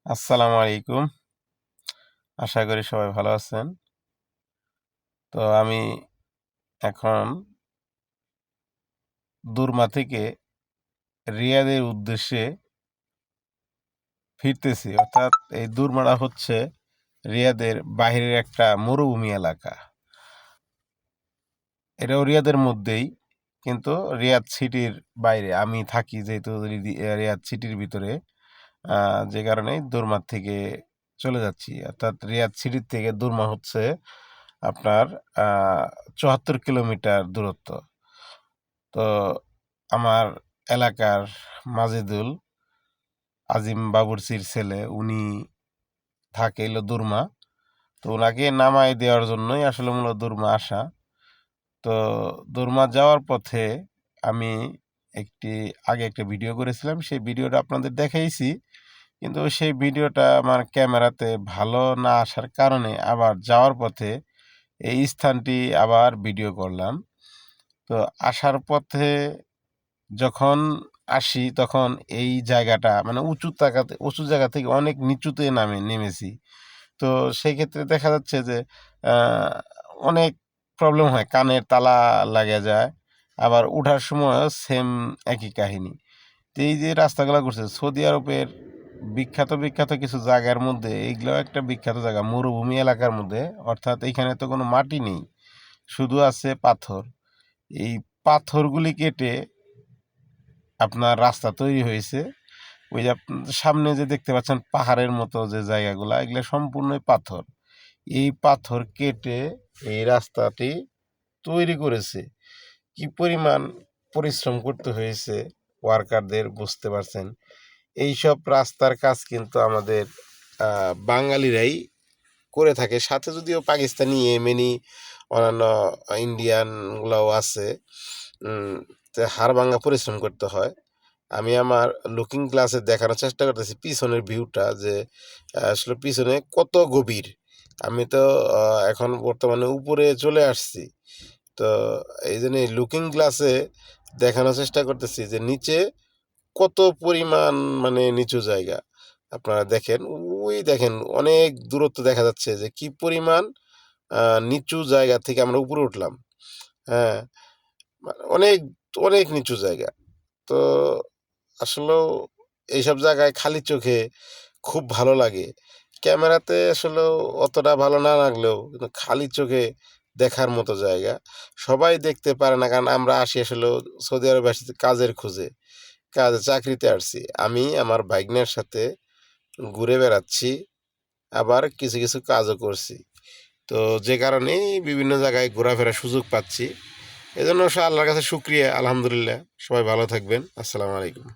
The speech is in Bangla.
আসসালামু আলাইকুম। আশা করি সবাই ভালো আছেন। তো আমি এখন দুরমা থেকে রিয়াদের উদ্দেশ্যে ফিরতেছি। অর্থাৎ এই দুরমাটা হচ্ছে রিয়াদের বাহিরের একটা মরুভূমি এলাকা। এটাও রিয়াদের মধ্যেই, কিন্তু রিয়াদ সিটির বাইরে। আমি থাকি যেহেতু রিয়াদ সিটির ভিতরে, যে কারণে দুরমা থেকে চলে যাচ্ছি। অর্থাৎ রিয়াদ সিটির থেকে দুরমা হচ্ছে আপনার ৭৪ কিলোমিটার দূরত্ব। তো আমার এলাকার মাজেদুল আজিম বাবুর্চির ছেলে, উনি থাকে এলো দুরমা। তো ওনাকে নামাই দেওয়ার জন্যই আসলে মূলত দুরমা আসা। তো দুরমা যাওয়ার পথে আমি একটি আগে একটা ভিডিও করেছিলাম, সেই ভিডিওটা আপনাদের দেখাইছি। কিন্তু সেই ভিডিওটা আমার ক্যামেরাতে ভালো না আসার কারণে আবার যাওয়ার পথে এই স্থানটি আবার ভিডিও করলাম। তো আসার পথে যখন আসি তখন এই জায়গাটা মানে উঁচু জায়গা থেকে অনেক নিচুতে নেমেছি। তো সেই ক্ষেত্রে দেখা যাচ্ছে যে আহ, অনেক প্রবলেম হয়, কানের তালা লাগে যায়। আবার উঠার সময়ও সেম একই কাহিনী। তো এই যে রাস্তাগুলো করছে সৌদি আরবের বিখ্যাত বিখ্যাত কিছু জায়গার মধ্যে এইগুলো একটা বিখ্যাত জায়গা, মরুভূমি এলাকার মধ্যে। অর্থাৎ এইখানে তো কোনো মাটি নেই, শুধু আছে পাথর। এই পাথরগুলি কেটে আপনার রাস্তা তৈরি হয়েছে। ওই যে সামনে যে দেখতে পাচ্ছেন পাহাড়ের মতো যে জায়গাগুলো, এগুলো সম্পূর্ণই পাথর। এই পাথর কেটে এই রাস্তাটি তৈরি করেছে। কি পরিমাণ পরিশ্রম করতে হয়েছে ওয়ার্কারদের, বুঝতে পারছেন। এইসব রাস্তার কাজ কিন্তু আমাদের বাঙালিরাই করে থাকে, সাথে যদিও পাকিস্তানি, ইয়েমেনি, অন্যান্য ইন্ডিয়ানগুলোও আছে। তো হাড় ভাঙা পরিশ্রম করতে হয়। আমি আমার লুকিং গ্লাসে দেখানোর চেষ্টা করতেছি পিছনের ভিউটা, যে আসলে পিছনে কত গভীর। আমি তো এখন বর্তমানে উপরে চলে আসছি। তো এই জন্য লুকিং গ্লাসে দেখানোর চেষ্টা করতেছি যে নিচে কত পরিমাণ মানে নিচু জায়গা। আপনারা দেখেন, ওই দেখেন অনেক দূরত্ব দেখা যাচ্ছে যে কি পরিমাণ নিচু জায়গা থেকে আমরা উপরে উঠলাম। হ্যাঁ, অনেক অনেক নিচু জায়গা। তো আসলেও এইসব জায়গায় খালি চোখে খুব ভালো লাগে। ক্যামেরাতে আসলেও অতটা ভালো না লাগলেও কিন্তু খালি চোখে দেখার মতো জায়গা। সবাই দেখতে পারে না, কারণ আমরা আসি আসলেও সৌদি আরবে আসছি কাজের খোঁজে, চাকরিতে আসছি। আমি আমার ভাইগনার সাথে ঘুরে বেড়াচ্ছি, আবার কিছু কিছু কাজও করছি। তো যে কারণেই বিভিন্ন জায়গায় ঘোরাফেরার সুযোগ পাচ্ছি। এজন্য আল্লাহর কাছে শুক্রিয়া, আলহামদুলিল্লাহ। সবাই ভালো থাকবেন। আসসালামু আলাইকুম।